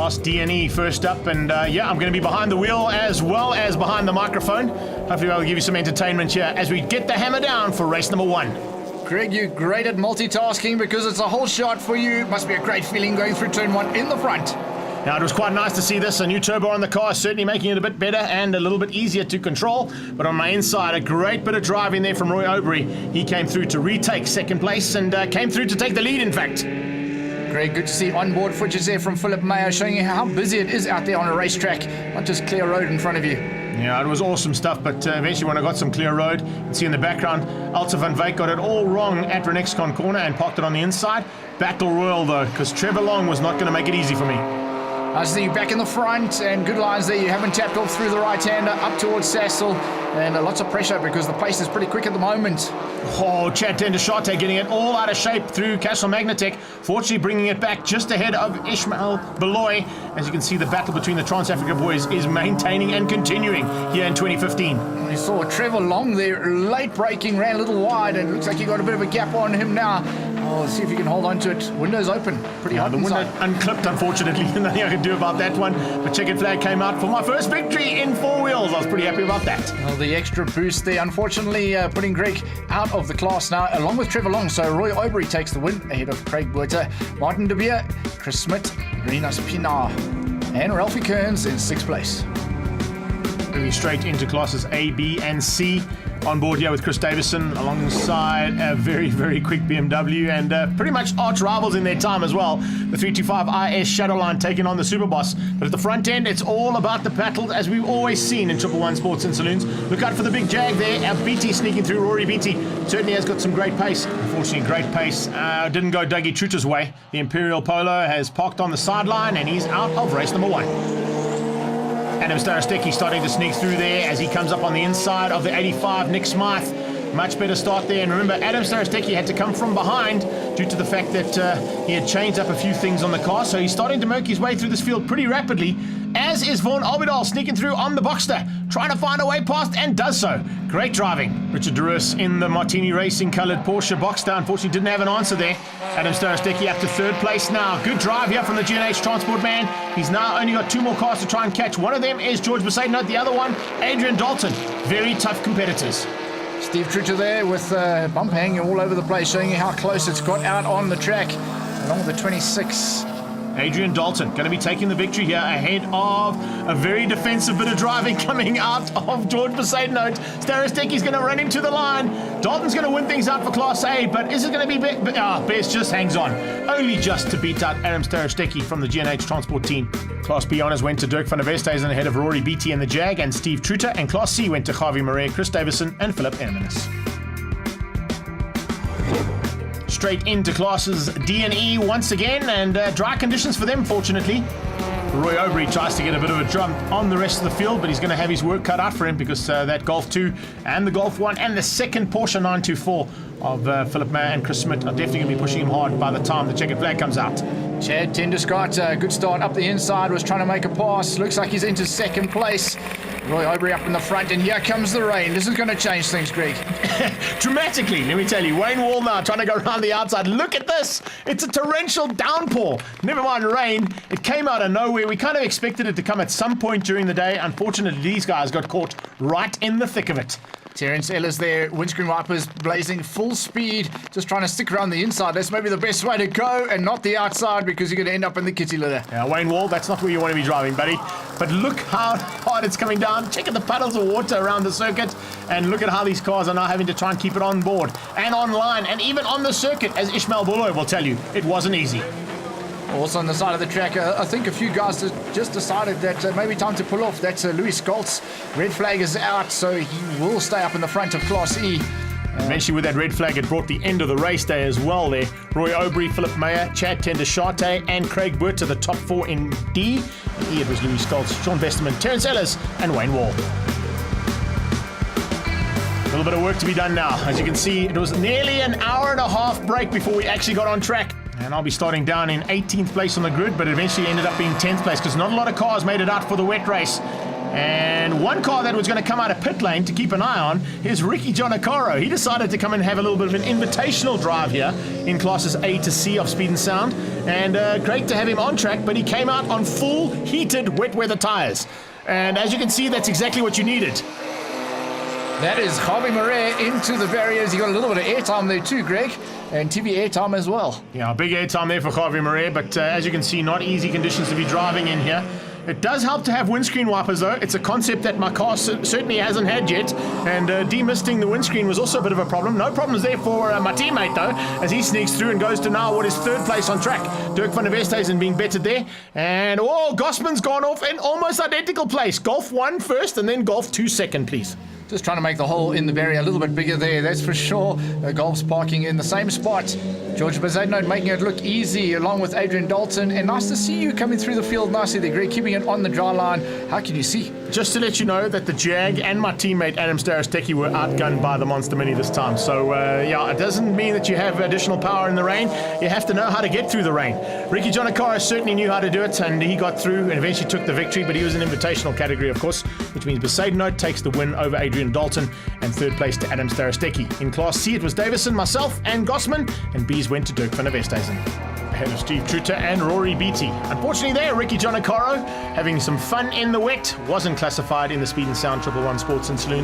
Class D&E first up, and yeah, I'm going to be behind the wheel as well as behind the microphone. Hopefully I'll give you some entertainment here as we get the hammer down for race number 1. Greg, you're great at multitasking because it's a whole shot for you. Must be a great feeling going through turn 1 in the front. Now, it was quite nice to see this. A new turbo on the car, certainly making it a bit better and a little bit easier to control. But on my inside, a great bit of driving there from Roy Aubrey. He came through to retake second place and came through to take the lead, in fact. Great, good to see onboard footage there from Philip Meyer, showing you how busy it is out there on a racetrack. Not just clear road in front of you. Yeah, it was awesome stuff, but eventually when I got some clear road, you can see in the background, Alta van Wyk got it all wrong at Renexcon corner and parked it on the inside. Battle royal though, because Trevor Long was not going to make it easy for me. I see you back in the front, and good lines there. You haven't tapped off through the right-hander up towards Sassel, and lots of pressure because the pace is pretty quick at the moment. Oh, Chad Tendashate getting it all out of shape through Castle Magnatech, fortunately bringing it back just ahead of Ishmael Beloy. As you can see, the battle between the Trans-Africa boys is maintaining and continuing here in 2015. We saw Trevor Long there, late braking, ran a little wide, and looks like you got a bit of a gap on him now. Oh, let's see if you can hold on to it. Window's open, pretty hot the inside. window unclipped, unfortunately. Nothing I could do about that one. The checkered flag came out for my first victory in 4 wheels. I was pretty happy about that. Well, the extra boost there, unfortunately, putting Greg out of the class now, along with Trevor Long. So Roy Aubrey takes the win ahead of Craig Buerter, Martin de Beer, Chris Smit, Rinas Pinar, and Ralphie Kearns in 6th place. Moving straight into classes A, B, and C. On board here with Chris Davison alongside a very, very quick BMW and pretty much arch rivals in their time as well. The 325 IS Shadowline taking on the Superboss. But at the front end, it's all about the battle as we've always seen in 111 Sports and Saloons. Look out for the big Jag there. BT sneaking through. Rory Beatty certainly has got some great pace. Unfortunately, great pace. Didn't go Dougie Trutter's way. The Imperial Polo has parked on the sideline and he's out of race number 1. Adam Starostecki starting to sneak through there as he comes up on the inside of the 85, Nick Smythe. Much better start there. And remember, Adam Starostecki had to come from behind due to the fact that he had changed up a few things on the car. So he's starting to make his way through this field pretty rapidly, as is Vaughan Albidal sneaking through on the Boxster, trying to find a way past and does so. Great driving. Richard DeRus in the Martini Racing coloured Porsche Boxster unfortunately didn't have an answer there. Adam Starostecki up to 3rd place now. Good drive here from the GNH Transport man. He's now only got 2 more cars to try and catch. One of them is George Besaidnote, the other one, Adrian Dalton. Very tough competitors. Steve Trutter there with bump hanging all over the place, showing you how close it's got out on the track, along with the 26. Adrian Dalton going to be taking the victory here ahead of a very defensive bit of driving coming out of George Besaidnote. Starostecki's going to run him to the line. Dalton's going to win things out for Class A, but is it going to be Best just hangs on. Only just to beat out Adam Starostecki from the GNH Transport team. Class B honours went to Dirk van der Westhuizen ahead of Rory Beatty and the Jag and Steve Trutter, and Class C went to Javi Murray, Chris Davison and Philip Ermenis. Straight into classes D and E once again, and dry conditions for them, fortunately. Roy Aubrey tries to get a bit of a jump on the rest of the field, but he's going to have his work cut out for him because that Golf 2 and the Golf 1 and the second Porsche 924 of Philip Meyer and Chris Smit are definitely going to be pushing him hard by the time the checkered flag comes out. Chad Tenderscott, good start up the inside, was trying to make a pass. Looks like he's into 2nd place. Roy Aubrey up in the front, and here comes the rain. This is going to change things, Greg. Dramatically, let me tell you. Wayne Wall now trying to go around the outside. Look at this. It's a torrential downpour. Never mind rain. It came out of nowhere. We kind of expected it to come at some point during the day. Unfortunately, these guys got caught right in the thick of it. Terence Ellis there, windscreen wipers blazing full speed, just trying to stick around the inside. That's maybe the best way to go and not the outside because you're going to end up in the kitty litter. Yeah, Wayne Wall, that's not where you want to be driving, buddy. But look how hard it's coming down. Check out the puddles of water around the circuit and look at how these cars are now having to try and keep it on board and online and even on the circuit, as Ishmael Bolo will tell you. It wasn't easy. Also on the side of the track, I think a few guys just decided that maybe time to pull off. That's Louis Scholz. Red flag is out, so he will stay up in the front of Class E. Eventually with that red flag, it brought the end of the race day as well there. Roy Aubrey, Philip Meyer, Chad Tendashate and Craig Buerter, the top 4 in D. In E it was Louis Scholz, Sean Vesterman, Terence Ellis and Wayne Wall. A little bit of work to be done now. As you can see, it was nearly an hour and a half break before we actually got on track. And I'll be starting down in 18th place on the grid, but it eventually ended up being 10th place because not a lot of cars made it out for the wet race. And one car that was going to come out of pit lane to keep an eye on is Ricky Jonacaro. He decided to come and have a little bit of an invitational drive here in classes A to C of Speed and Sound. And great to have him on track, but he came out on full heated wet weather tyres. And as you can see, that's exactly what you needed. That is Javi Marais into the barriers. He got a little bit of airtime there too, Greg, and TV airtime as well. Yeah, big airtime there for Javi Marais, but as you can see, not easy conditions to be driving in here. It does help to have windscreen wipers, though. It's a concept that my car certainly hasn't had yet, and demisting the windscreen was also a bit of a problem. No problems there for my teammate, though, as he sneaks through and goes to now what is third place on track. Dirk van der Westhuizen being bettered there, and Gosman's gone off in almost identical place. Golf 1 first, and then Golf 2 second, please. Just trying to make the hole in the barrier a little bit bigger there, that's for sure. Golf's parking in the same spot. George Bazadno making it look easy along with Adrian Dalton. And nice to see you coming through the field nicely there, Greg, keeping it on the dry line. How can you see? Just to let you know that the Jag and my teammate Adam Starostecki were outgunned by the Monster Mini this time. So, yeah, it doesn't mean that you have additional power in the rain. You have to know how to get through the rain. Ricky Jonacaro certainly knew how to do it, and he got through and eventually took the victory, but he was in invitational category, of course, which means Besaidenote takes the win over Adrian Dalton, and third place to Adam Starostecki. In Class C, it was Davison, myself, and Gosman, and B's went to Dirk van der Westhuizen. Ahead of Steve Truter and Rory Beattie. Unfortunately there, Ricky Jonacaro having some fun in the wet, wasn't classified in the Speed and Sound 111 Sports and Saloons.